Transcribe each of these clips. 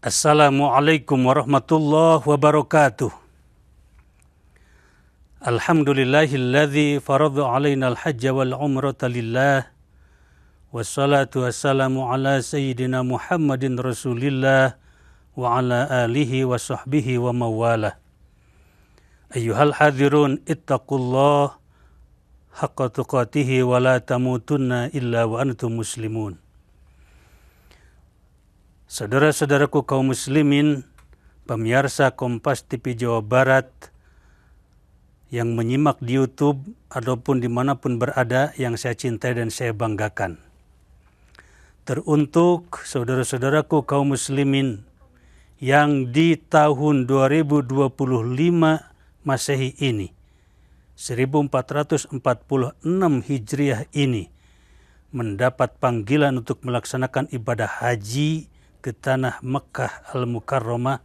Assalamualaikum warahmatullahi wabarakatuh. Alhamdulillahilladzi faradha alaina al-hajja wal umrata lillah. Wassalatu wassalamu ala sayyidina Muhammadin Rasulillah wa ala alihi wa sahbihi wa mawalah. Ayyuhal hadirun ittaqullah haqqa tuqatihi wa la tamutunna illa wa antum muslimun. Saudara-saudaraku kaum muslimin, pemirsa Kompas TV Jawa Barat yang menyimak di YouTube ataupun dimanapun berada yang saya cintai dan saya banggakan. Teruntuk saudara-saudaraku kaum muslimin yang di tahun 2025 Masehi ini, 1446 Hijriah ini, mendapat panggilan untuk melaksanakan ibadah haji ke tanah Mekah Al-Mukarramah,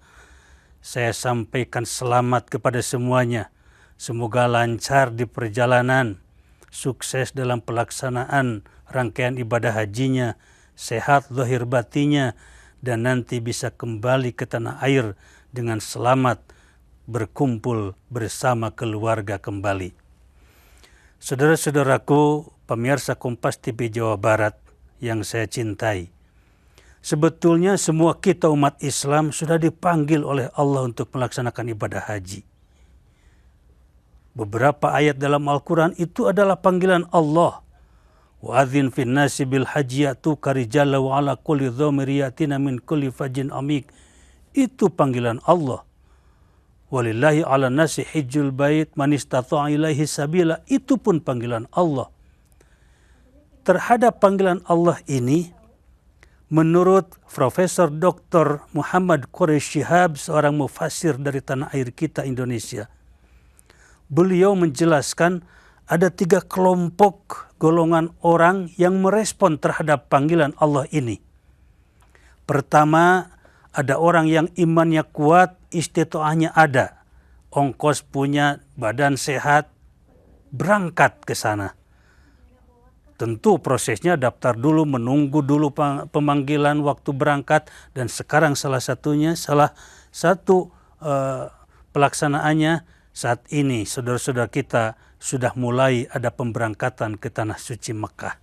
saya sampaikan selamat kepada semuanya. Semoga lancar di perjalanan, sukses dalam pelaksanaan rangkaian ibadah hajinya, sehat zahir batinnya, dan nanti bisa kembali ke tanah air dengan selamat, berkumpul bersama keluarga kembali. Saudara-saudaraku, pemirsa Kompas TV Jawa Barat yang saya cintai, sebetulnya semua kita umat Islam sudah dipanggil oleh Allah untuk melaksanakan ibadah haji. Beberapa ayat dalam Al-Quran itu adalah panggilan Allah. Wa'adzin fin nasi bil haji ya'tuka rijala wa ala kulli dhamiri yatina min kulli fajin amik. Itu panggilan Allah. Walillahi ala nasi hijjul bait man istata'a ilaihi sabila. Itu pun panggilan Allah. Terhadap panggilan Allah ini, menurut Profesor Dr. Muhammad Quraish Shihab, seorang mufassir dari tanah air kita Indonesia, beliau menjelaskan ada 3 kelompok golongan orang yang merespon terhadap panggilan Allah ini. Pertama, ada orang yang imannya kuat, istitoahnya ada, ongkos punya, badan sehat, berangkat ke sana. Tentu prosesnya daftar dulu, menunggu dulu pemanggilan waktu berangkat, dan sekarang salah satu pelaksanaannya saat ini saudara-saudara kita sudah mulai ada pemberangkatan ke tanah suci Mekah.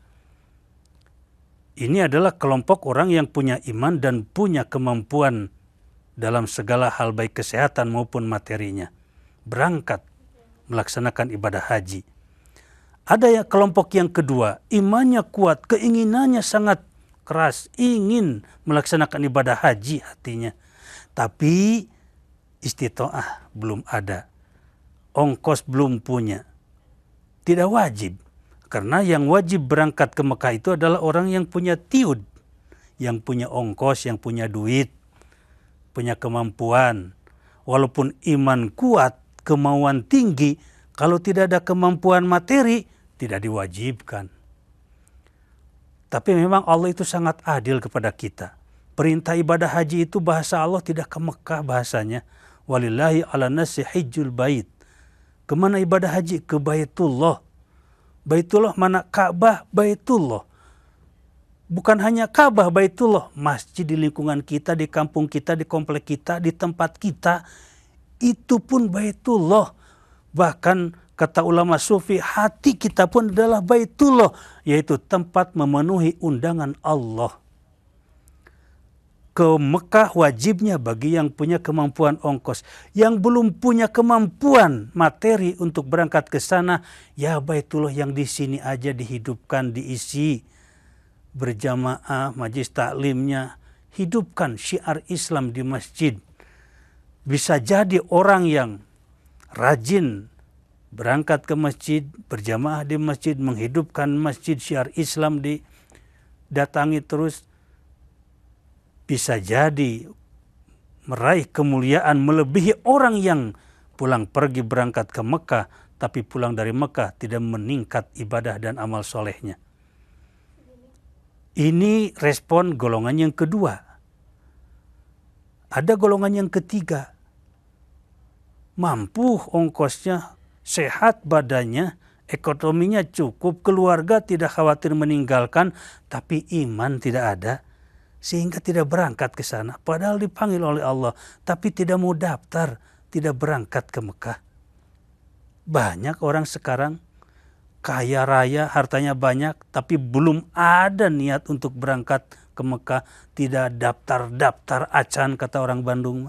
Ini adalah kelompok orang yang punya iman dan punya kemampuan dalam segala hal baik kesehatan maupun materinya. Berangkat melaksanakan ibadah haji. Ada kelompok yang kedua, imannya kuat, keinginannya sangat keras, ingin melaksanakan ibadah haji hatinya. Tapi istitoah belum ada, ongkos belum punya. Tidak wajib, karena yang wajib berangkat ke Mekah itu adalah orang yang punya tiud, yang punya ongkos, yang punya duit, punya kemampuan. Walaupun iman kuat, kemauan tinggi, kalau tidak ada kemampuan materi, tidak diwajibkan. Tapi memang Allah itu sangat adil kepada kita. Perintah ibadah haji itu bahasa Allah tidak ke Mekah bahasanya. Walillahi ala nasi hijjul bait. Kemana ibadah haji? Ke Baitullah. Baitullah mana? Ka'bah, Baitullah. Bukan hanya Ka'bah, Baitullah. Masjid di lingkungan kita, di kampung kita, di komplek kita, di tempat kita. Itu pun Baitullah. Bahkan kata ulama sufi, hati kita pun adalah Baitullah, yaitu tempat memenuhi undangan Allah. Ke Mekah wajibnya bagi yang punya kemampuan ongkos. Yang belum punya kemampuan materi untuk berangkat ke sana, ya Baitullah yang di sini aja dihidupkan, diisi berjamaah, majlis taklimnya, hidupkan syiar Islam di masjid. Bisa jadi orang yang rajin berangkat ke masjid, berjamaah di masjid, menghidupkan masjid, syiar Islam didatangi terus, bisa jadi meraih kemuliaan melebihi orang yang pulang pergi berangkat ke Mekah, tapi pulang dari Mekah tidak meningkat ibadah dan amal solehnya. Ini respon golongan yang kedua. Ada golongan yang ketiga, mampu ongkosnya, sehat badannya, ekonominya cukup, keluarga tidak khawatir meninggalkan, tapi iman tidak ada. sehingga tidak berangkat ke sana. Padahal dipanggil oleh Allah, tapi tidak mau daftar, tidak berangkat ke Mekah. Banyak orang sekarang kaya raya, hartanya banyak, tapi belum ada niat untuk berangkat ke Mekah. Tidak daftar-daftar acan, kata orang Bandung.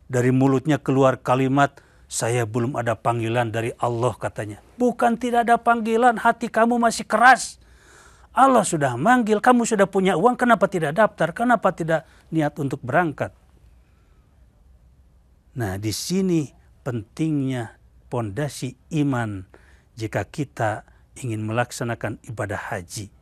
Dari mulutnya keluar kalimat, saya belum ada panggilan dari Allah, katanya. Bukan tidak ada panggilan, hati kamu masih keras. Allah sudah manggil, kamu sudah punya uang, kenapa tidak daftar? Kenapa tidak niat untuk berangkat? Nah, di sini pentingnya pondasi iman jika kita ingin melaksanakan ibadah haji.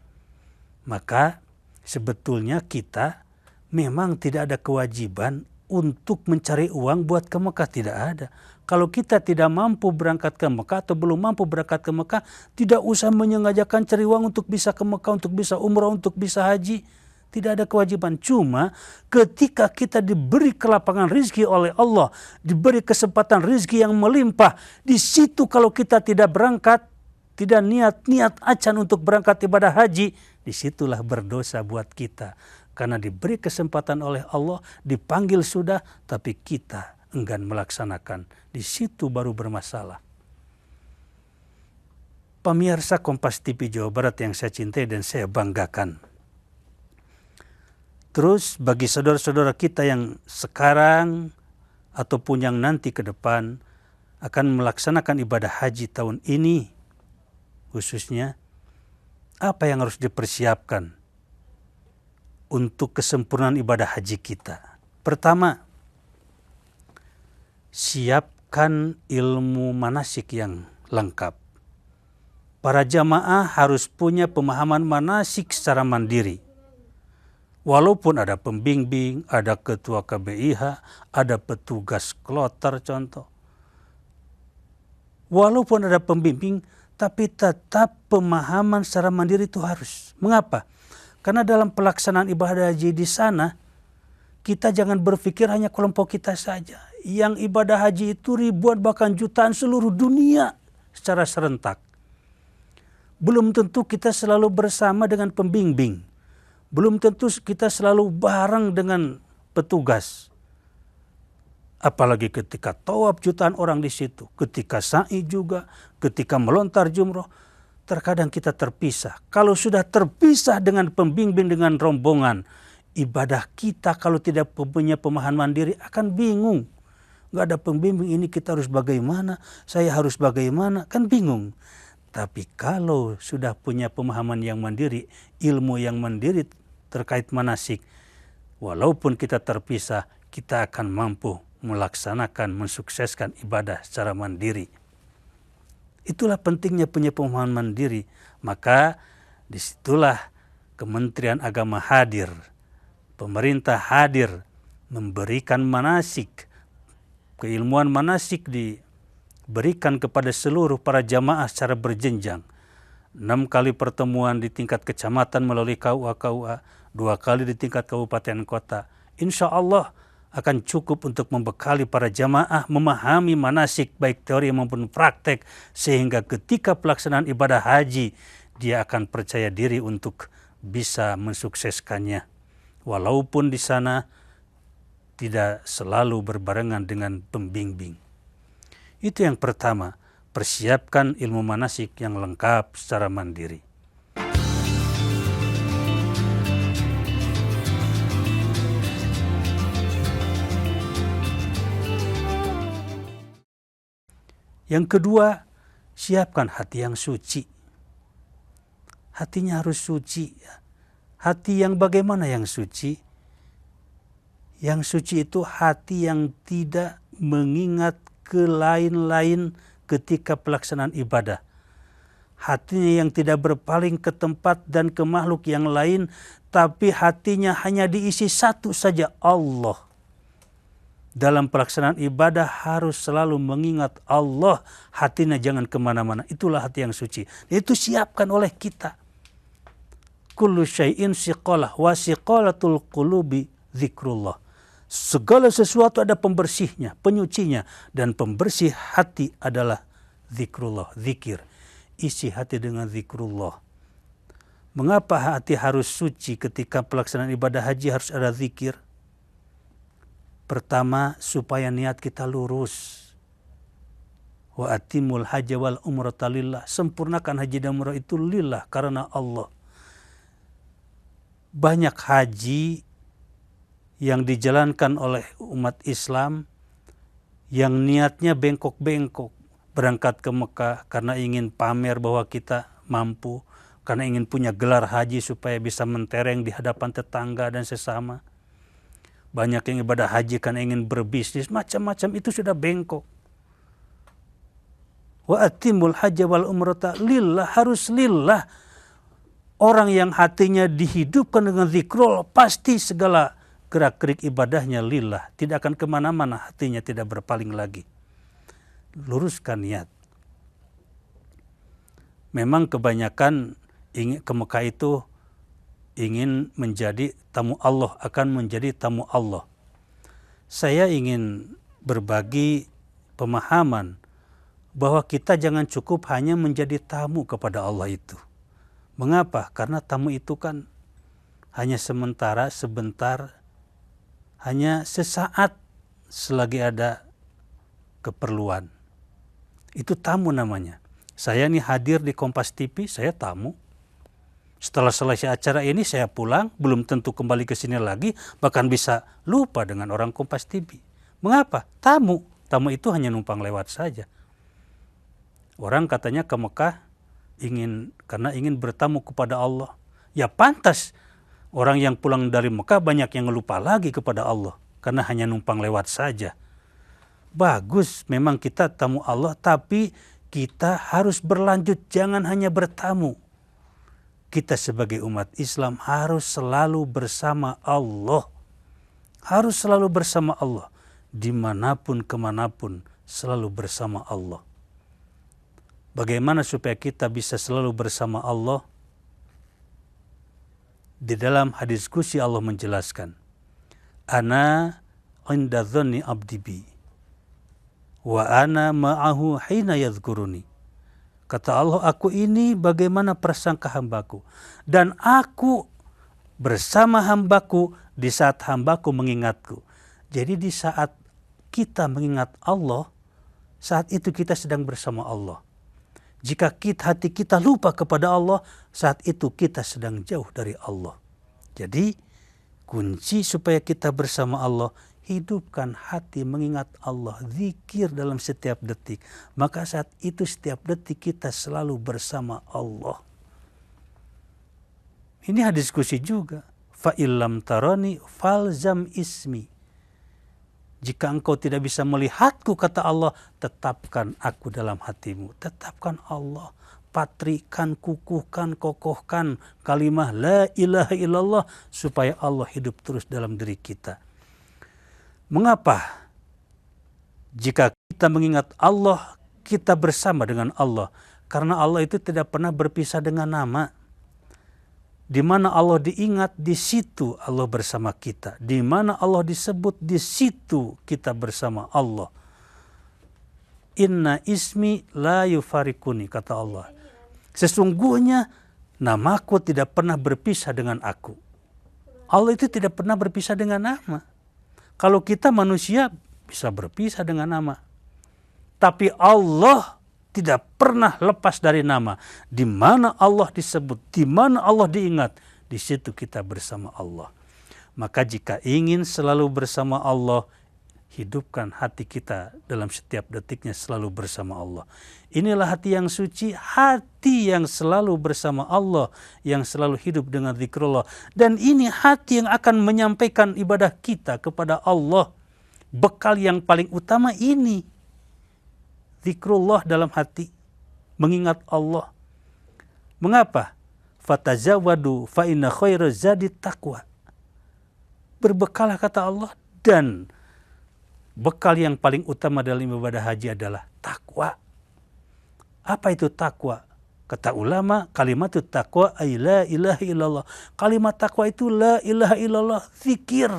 Maka sebetulnya kita memang tidak ada kewajiban untuk mencari uang buat ke Mekah, tidak ada. Kalau kita tidak mampu berangkat ke Mekah atau belum mampu berangkat ke Mekah, tidak usah menyengajakan cari uang untuk bisa ke Mekah, untuk bisa umrah, untuk bisa haji. Tidak ada kewajiban. Cuma ketika kita diberi kelapangan rizki oleh Allah, diberi kesempatan rizki yang melimpah, di situ kalau kita tidak berangkat, tidak niat acan untuk berangkat ibadah haji, disitulah berdosa buat kita. Karena diberi kesempatan oleh Allah, dipanggil sudah, tapi kita enggan melaksanakan. Di situ baru bermasalah. Pemirsa Kompas TV Jawa Barat yang saya cintai dan saya banggakan. Terus bagi saudara-saudara kita yang sekarang ataupun yang nanti ke depan akan melaksanakan ibadah haji tahun ini, khususnya apa yang harus dipersiapkan untuk kesempurnaan ibadah haji kita? Pertama, siapkan ilmu manasik yang lengkap. Para jamaah harus punya pemahaman manasik secara mandiri. Walaupun ada pembimbing, ada ketua KBIH, ada petugas kloter contoh. Walaupun ada pembimbing, tapi tetap pemahaman secara mandiri itu harus. Mengapa? Karena dalam pelaksanaan ibadah haji di sana, kita jangan berpikir hanya kelompok kita saja. Yang ibadah haji itu ribuan bahkan jutaan seluruh dunia secara serentak. Belum tentu kita selalu bersama dengan pembimbing. Belum tentu kita selalu bareng dengan petugas. Apalagi ketika tawaf jutaan orang di situ. Ketika sa'i juga, ketika melontar jumroh. Terkadang kita terpisah. Kalau sudah terpisah dengan pembimbing, dengan rombongan, ibadah kita kalau tidak punya pemahaman mandiri akan bingung. Gak ada pembimbing, ini kita harus bagaimana, saya harus bagaimana, kan bingung. Tapi kalau sudah punya pemahaman yang mandiri, ilmu yang mandiri terkait manasik, walaupun kita terpisah, kita akan mampu melaksanakan, mensukseskan ibadah secara mandiri. Itulah pentingnya punya pemahaman mandiri. Maka disitulah Kementerian Agama hadir, pemerintah hadir, memberikan manasik, keilmuan manasik diberikan kepada seluruh para jamaah secara berjenjang. 6 kali pertemuan di tingkat kecamatan melalui KUA, 2 kali di tingkat kabupaten kota. Insya Allah akan cukup untuk membekali para jamaah memahami manasik baik teori maupun praktek, sehingga ketika pelaksanaan ibadah haji dia akan percaya diri untuk bisa mensukseskannya. Walaupun di sana tidak selalu berbarengan dengan pembimbing. Itu yang pertama, persiapkan ilmu manasik yang lengkap secara mandiri. Yang kedua, siapkan hati yang suci. Hatinya harus suci. Hati yang bagaimana yang suci? Yang suci itu hati yang tidak mengingat ke lain-lain ketika pelaksanaan ibadah. Hatinya yang tidak berpaling ke tempat dan ke makhluk yang lain, tapi hatinya hanya diisi satu saja, Allah. Dalam pelaksanaan ibadah harus selalu mengingat Allah, hatinya jangan kemana-mana. Itulah hati yang suci. Itu siapkan oleh kita. Kullu syai'in siqalah wa siqalatul qulubi zikrullah. Segala sesuatu ada pembersihnya, penyucinya, dan pembersih hati adalah zikrullah, zikir. Isi hati dengan zikrullah. Mengapa hati harus suci ketika pelaksanaan ibadah haji harus ada zikir? Pertama, supaya niat kita lurus. Wa atimul hajja wal umrata lillah. Sempurnakan haji dan umrah itu lillah, karena Allah. Banyak haji yang dijalankan oleh umat Islam yang niatnya bengkok-bengkok. Berangkat ke Mekah karena ingin pamer bahwa kita mampu, karena ingin punya gelar haji supaya bisa mentereng di hadapan tetangga dan sesama. Banyak yang ibadah haji karena ingin berbisnis, macam-macam itu sudah bengkok. Wa atimul hajja wal umrata lillah, harus lillah. Orang yang hatinya dihidupkan dengan zikrullah, pasti segala gerak-gerik ibadahnya lillah. Tidak akan kemana-mana, hatinya tidak berpaling lagi. Luruskan niat. Memang kebanyakan ingin ke Mekah itu ingin menjadi tamu Allah, akan menjadi tamu Allah. Saya ingin berbagi pemahaman bahwa kita jangan cukup hanya menjadi tamu kepada Allah itu. Mengapa? Karena tamu itu kan hanya sementara, sebentar, hanya sesaat selagi ada keperluan. Itu tamu namanya. Saya nih hadir di Kompas TV, saya tamu. Setelah selesai acara ini saya pulang, belum tentu kembali ke sini lagi, bahkan bisa lupa dengan orang Kompas TV. Mengapa? Tamu. Tamu itu hanya numpang lewat saja. Orang katanya ke Mekah karena ingin bertamu kepada Allah. Ya pantas orang yang pulang dari Mekah banyak yang lupa lagi kepada Allah karena hanya numpang lewat saja. Bagus, memang kita tamu Allah, tapi kita harus berlanjut, jangan hanya bertamu. Kita sebagai umat Islam harus selalu bersama Allah. Harus selalu bersama Allah. Dimanapun, kemanapun, selalu bersama Allah. Bagaimana supaya kita bisa selalu bersama Allah? Di dalam hadis qudsi Allah menjelaskan, Ana inda dhanni abdi bi, wa ana ma'ahu hina yadhkuruni. Kata Allah, aku ini bagaimana prasangka hambaku, dan aku bersama hambaku di saat hambaku mengingatku. Jadi di saat kita mengingat Allah, saat itu kita sedang bersama Allah. Jika hati kita lupa kepada Allah, saat itu kita sedang jauh dari Allah. Jadi kunci supaya kita bersama Allah, hidupkan hati mengingat Allah, zikir dalam setiap detik. Maka saat itu setiap detik kita selalu bersama Allah. Ini hadis qudsi juga. Fa illam tarani falzam ismi. Jika engkau tidak bisa melihatku, kata Allah, tetapkan aku dalam hatimu. Tetapkan Allah. Patrikan, kukuhkan, kokohkan kalimah la ilaha illallah supaya Allah hidup terus dalam diri kita. Mengapa? Jika kita mengingat Allah, kita bersama dengan Allah. Karena Allah itu tidak pernah berpisah dengan nama. Di mana Allah diingat, di situ Allah bersama kita. Di mana Allah disebut, di situ kita bersama Allah. Inna ismi la yufarikuni, kata Allah. Sesungguhnya namaku tidak pernah berpisah dengan aku. Allah itu tidak pernah berpisah dengan nama. Kalau kita manusia bisa berpisah dengan nama. Tapi Allah tidak pernah lepas dari nama. Di mana Allah disebut, di mana Allah diingat, di situ kita bersama Allah. Maka jika ingin selalu bersama Allah, hidupkan hati kita dalam setiap detiknya selalu bersama Allah. Inilah hati yang suci, hati yang selalu bersama Allah, yang selalu hidup dengan zikrullah. Dan ini hati yang akan menyampaikan ibadah kita kepada Allah. Bekal yang paling utama ini. Zikrullah dalam hati, mengingat Allah. Mengapa? Fatazawwadu fa inna khaira zadi taqwa. Berbekalah, kata Allah, dan bekal yang paling utama dalam ibadah haji adalah takwa. Apa itu takwa? Kata ulama, kalimat takwa ay la ilaha illallah. Kalimat takwa itu la ilaha illallah, zikir.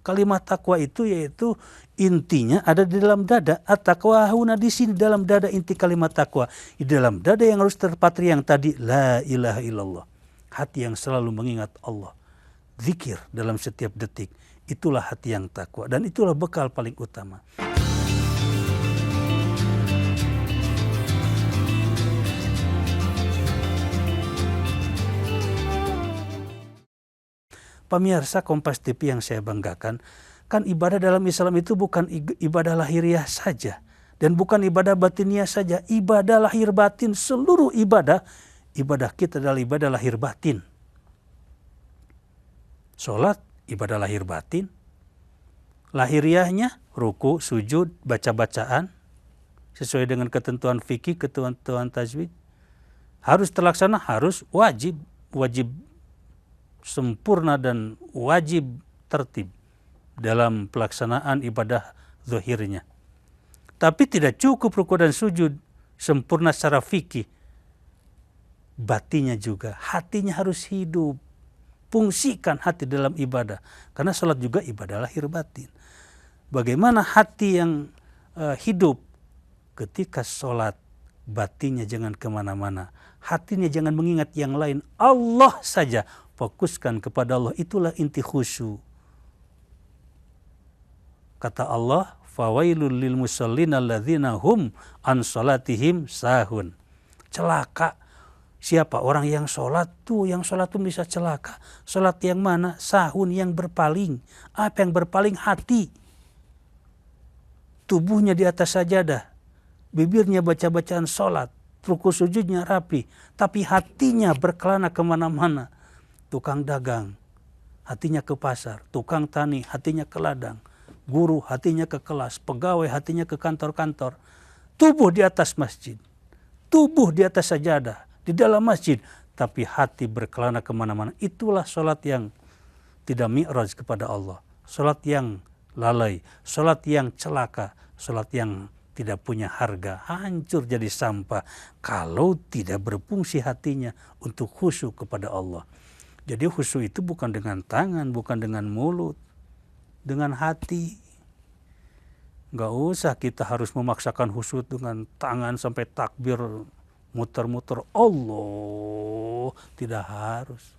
Kalimat takwa itu yaitu intinya ada di dalam dada. At-taqwa huna, di sini dalam dada inti kalimat takwa. Di dalam dada yang harus terpatri yang tadi la ilaha illallah. hati yang selalu mengingat Allah, zikir dalam setiap detik, itulah hati yang takwa dan itulah bekal paling utama. Pemirsa Kompas TV yang saya banggakan, kan ibadah dalam Islam itu bukan ibadah lahiriah saja dan bukan ibadah batiniah saja, ibadah lahir batin, seluruh ibadah kita adalah ibadah lahir batin. Sholat ibadah lahir batin, lahiriahnya ruku, sujud, baca-bacaan sesuai dengan ketentuan fikih, ketentuan tajwid, harus terlaksana, harus wajib sempurna dan wajib tertib dalam pelaksanaan ibadah zahirnya. Tapi tidak cukup ruku dan sujud sempurna secara fikih, batinnya juga, hatinya harus hidup. Fungsikan hati dalam ibadah, karena sholat juga ibadah lahir batin. Bagaimana hati yang hidup ketika sholat, batinnya jangan kemana-mana, hatinya jangan mengingat yang lain, Allah saja, fokuskan kepada Allah, itulah inti khusyuk. Kata Allah, fawailul lil musallin alladzina hum an salatihim sahun. Celaka siapa? Orang yang sholat tuh, bisa celaka. Sholat yang mana? Sahun, yang berpaling. Apa yang berpaling? Hati. Tubuhnya di atas sajadah, bibirnya baca-bacaan sholat, ruku sujudnya rapi, tapi hatinya berkelana kemana-mana. Tukang dagang, hatinya ke pasar. Tukang tani, hatinya ke ladang. Guru, hatinya ke kelas. Pegawai, hatinya ke kantor-kantor. Tubuh di atas masjid, tubuh di atas sajadah, di dalam masjid, tapi hati berkelana kemana-mana. Itulah sholat yang tidak mi'raj kepada Allah. Sholat yang lalai, sholat yang celaka, sholat yang tidak punya harga, hancur jadi sampah kalau tidak berfungsi hatinya untuk khusyuk kepada Allah. Jadi khusyuk itu bukan dengan tangan, bukan dengan mulut, dengan hati. Gak usah kita harus memaksakan khusyuk dengan tangan sampai takbir muter-muter Allah, tidak harus.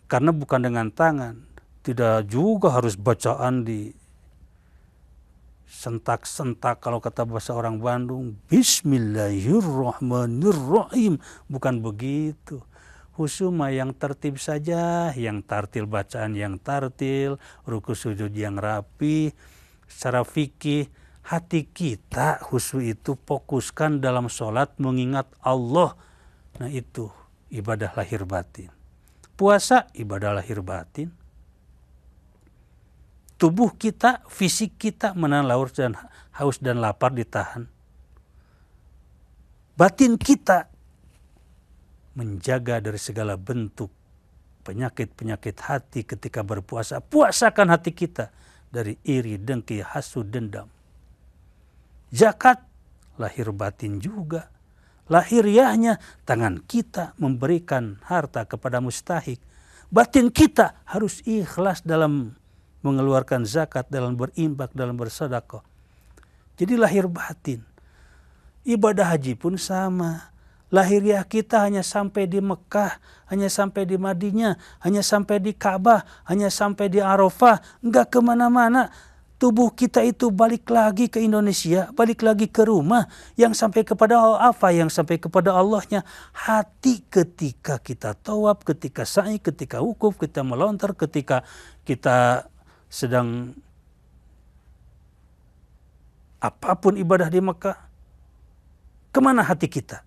Karena bukan dengan tangan, tidak juga harus bacaan di sentak-sentak, kalau kata bahasa orang Bandung, Bismillahirrahmanirrahim, bukan begitu. Khusyuk yang tertib saja, yang tartil bacaan yang tartil, ruku sujud yang rapi. Secara fikih, hati kita khusyuk itu fokuskan dalam sholat mengingat Allah. Nah itu ibadah lahir batin. Puasa ibadah lahir batin. Tubuh kita, fisik kita menahan haus dan lapar ditahan. Batin kita menjaga dari segala bentuk penyakit-penyakit hati ketika berpuasa. Puasakan hati kita dari iri, dengki, hasud, dendam. Zakat lahir batin juga. Lahiriahnya tangan kita memberikan harta kepada mustahik. Batin kita harus ikhlas dalam mengeluarkan zakat, dalam berinfak, dalam bersedekah. Jadi lahir batin. Ibadah haji pun sama. Lahiriah kita hanya sampai di Mekah, hanya sampai di Madinah, hanya sampai di Ka'bah, hanya sampai di Arafah, enggak kemana-mana. Tubuh kita itu balik lagi ke Indonesia, balik lagi ke rumah. Yang sampai kepada apa? Yang sampai kepada Allahnya. Hati ketika kita tawaf, ketika sa'i, ketika wukuf, kita melontar, ketika kita sedang apapun ibadah di Mekah. Kemana hati kita?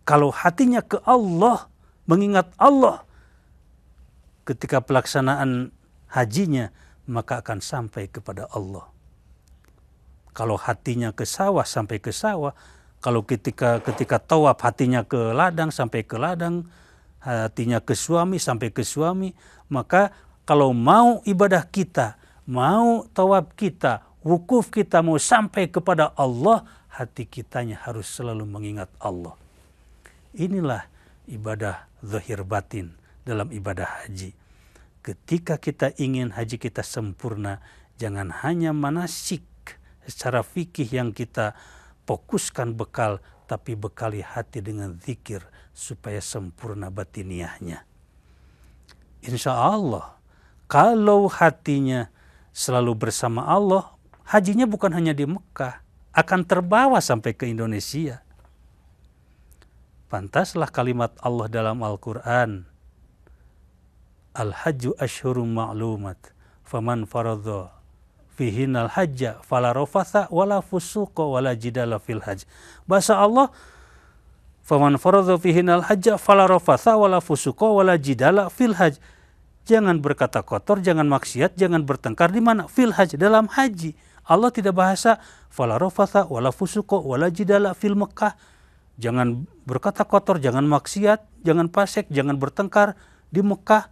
Kalau hatinya ke Allah, mengingat Allah, ketika pelaksanaan hajinya, maka akan sampai kepada Allah. Kalau hatinya ke sawah, sampai ke sawah. Kalau ketika tawaf hatinya ke ladang, sampai ke ladang. Hatinya ke suami, sampai ke suami. Maka kalau mau ibadah kita, mau tawaf kita, wukuf kita mau sampai kepada Allah, hati kitanya harus selalu mengingat Allah. Inilah ibadah zahir batin dalam ibadah haji. Ketika kita ingin haji kita sempurna, jangan hanya manasik secara fikih yang kita fokuskan bekal, tapi bekali hati dengan zikir supaya sempurna batiniahnya. Insya Allah, kalau hatinya selalu bersama Allah, hajinya bukan hanya di Mekah, akan terbawa sampai ke Indonesia. Pantaslah kalimat Allah dalam Al-Quran, Al-Hajju Ashhurum Ma'lumat, faman faradha fihinal hajja fala rafatha wala fusuqa wala jidala fil hajj. Bahasa Allah, faman faradha fihinal hajja fala rafatha wala fusuqa wala jidala fil hajj. Jangan berkata kotor, jangan maksiat, jangan bertengkar. Di mana? Fil hajj, dalam haji. Allah tidak bahasa fala rafatha wala fusuqa wala jidala fil Mekah. Jangan berkata kotor, jangan maksiat, jangan fasik, jangan bertengkar di Mekah.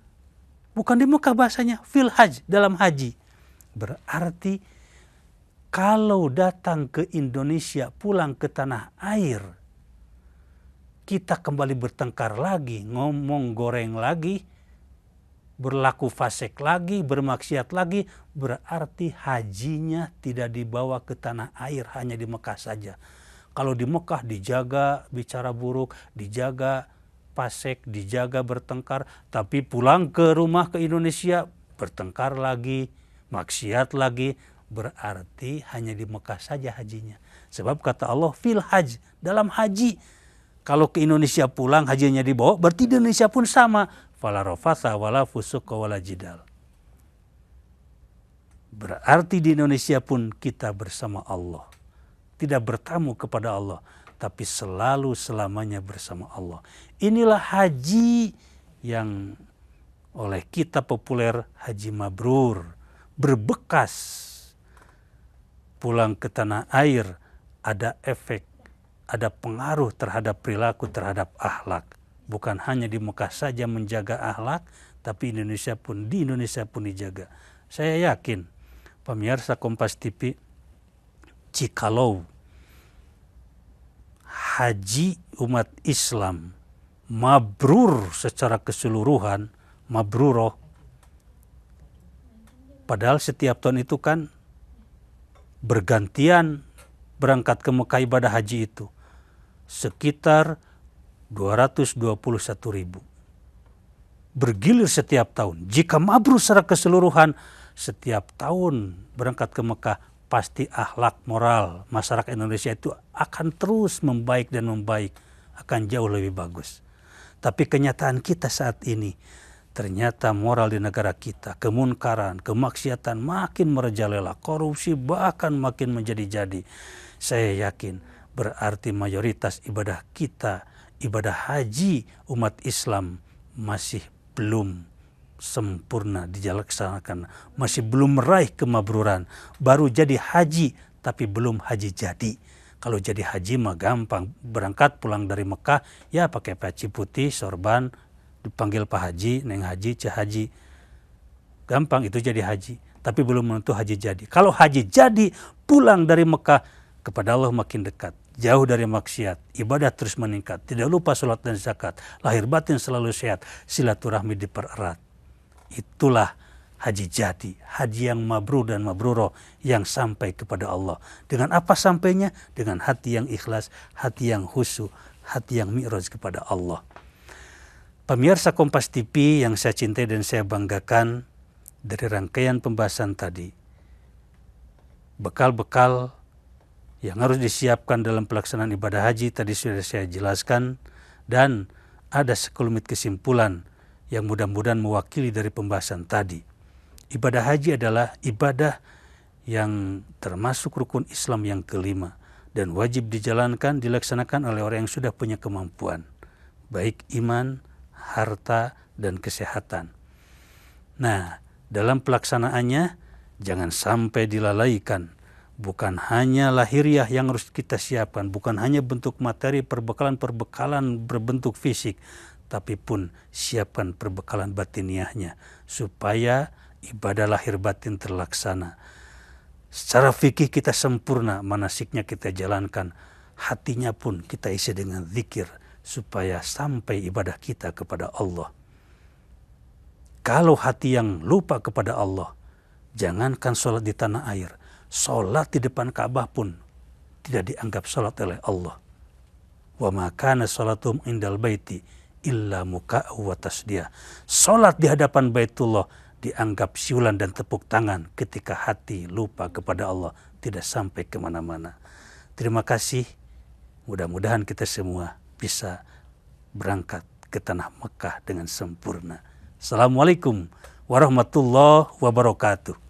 Bukan di Mekah bahasanya, fil hajj, dalam haji. Berarti kalau datang ke Indonesia, pulang ke tanah air, kita kembali bertengkar lagi, ngomong goreng lagi, berlaku fasik lagi, bermaksiat lagi, berarti hajinya tidak dibawa ke tanah air, hanya di Mekah saja. Kalau di Mekah dijaga bicara buruk, dijaga fasik, dijaga bertengkar, tapi pulang ke rumah ke Indonesia, bertengkar lagi, maksiat lagi, berarti hanya di Mekah saja hajinya. Sebab kata Allah, fil hajj, dalam haji. Kalau ke Indonesia pulang hajinya dibawa, berarti di Indonesia pun sama. Fala rafatha wala fusuqa wala jidal. Berarti di Indonesia pun kita bersama Allah. Tidak bertamu kepada Allah, tapi selalu selamanya bersama Allah. Inilah haji yang oleh kita populer haji mabrur. Berbekas pulang ke tanah air, ada efek, ada pengaruh terhadap perilaku, terhadap akhlak. Bukan hanya di Mekah saja menjaga akhlak, tapi di Indonesia pun dijaga. Saya yakin pemirsa Kompas TV, jikalau haji umat Islam mabrur secara keseluruhan, mabruroh, padahal setiap tahun itu kan bergantian berangkat ke Mekah ibadah haji itu. Sekitar 221.000. Bergilir setiap tahun. Jika mabrur secara keseluruhan, setiap tahun berangkat ke Mekah, pasti akhlak moral masyarakat Indonesia itu akan terus membaik dan membaik. Akan jauh lebih bagus. Tapi kenyataan kita saat ini, ternyata moral di negara kita, kemunkaran, kemaksiatan makin merajalela, korupsi bahkan makin menjadi-jadi. Saya yakin berarti mayoritas ibadah kita, ibadah haji umat Islam masih belum sempurna dilaksanakan, masih belum meraih kemabruran. Baru jadi haji tapi belum haji jadi. Kalau jadi haji mah gampang, berangkat pulang dari Mekah ya pakai peci putih, sorban, dipanggil Pak Haji, Neng Haji, Cah Haji. Gampang itu jadi haji. Tapi belum menentu haji jadi. Kalau haji jadi, pulang dari Mekah, kepada Allah makin dekat. Jauh dari maksiat, ibadah terus meningkat. Tidak lupa sholat dan zakat. Lahir batin selalu sehat, silaturahmi dipererat. Itulah haji jadi. Haji yang mabrur dan mabruroh yang sampai kepada Allah. Dengan apa sampainya? Dengan hati yang ikhlas, hati yang khusyuk, hati yang mi'raj kepada Allah. Pemirsa Kompas TV yang saya cintai dan saya banggakan, dari rangkaian pembahasan tadi, bekal-bekal yang harus disiapkan dalam pelaksanaan ibadah haji tadi sudah saya jelaskan, dan ada sekelumit kesimpulan yang mudah-mudahan mewakili dari pembahasan tadi. Ibadah haji adalah ibadah yang termasuk rukun Islam yang kelima dan wajib dijalankan, dilaksanakan oleh orang yang sudah punya kemampuan, baik iman, harta, dan kesehatan. Nah, dalam pelaksanaannya jangan sampai dilalaikan. Bukan hanya lahiriah yang harus kita siapkan, bukan hanya bentuk materi, perbekalan berbentuk fisik, tapi pun siapkan perbekalan batiniahnya supaya ibadah lahir batin terlaksana. Secara fikih kita sempurna, manasiknya kita jalankan, hatinya pun kita isi dengan zikir supaya sampai ibadah kita kepada Allah. Kalau hati yang lupa kepada Allah, jangankan sholat di tanah air, sholat di depan Ka'bah pun tidak dianggap sholat oleh Allah. Wa ma kana salatum indal baiti illa muka'u wa tasdiya. Salat di hadapan Baitullah dianggap siulan dan tepuk tangan ketika hati lupa kepada Allah, tidak sampai kemana-mana. Terima kasih. Mudah-mudahan kita semua bisa berangkat ke tanah Mekah dengan sempurna. Assalamualaikum warahmatullahi wabarakatuh.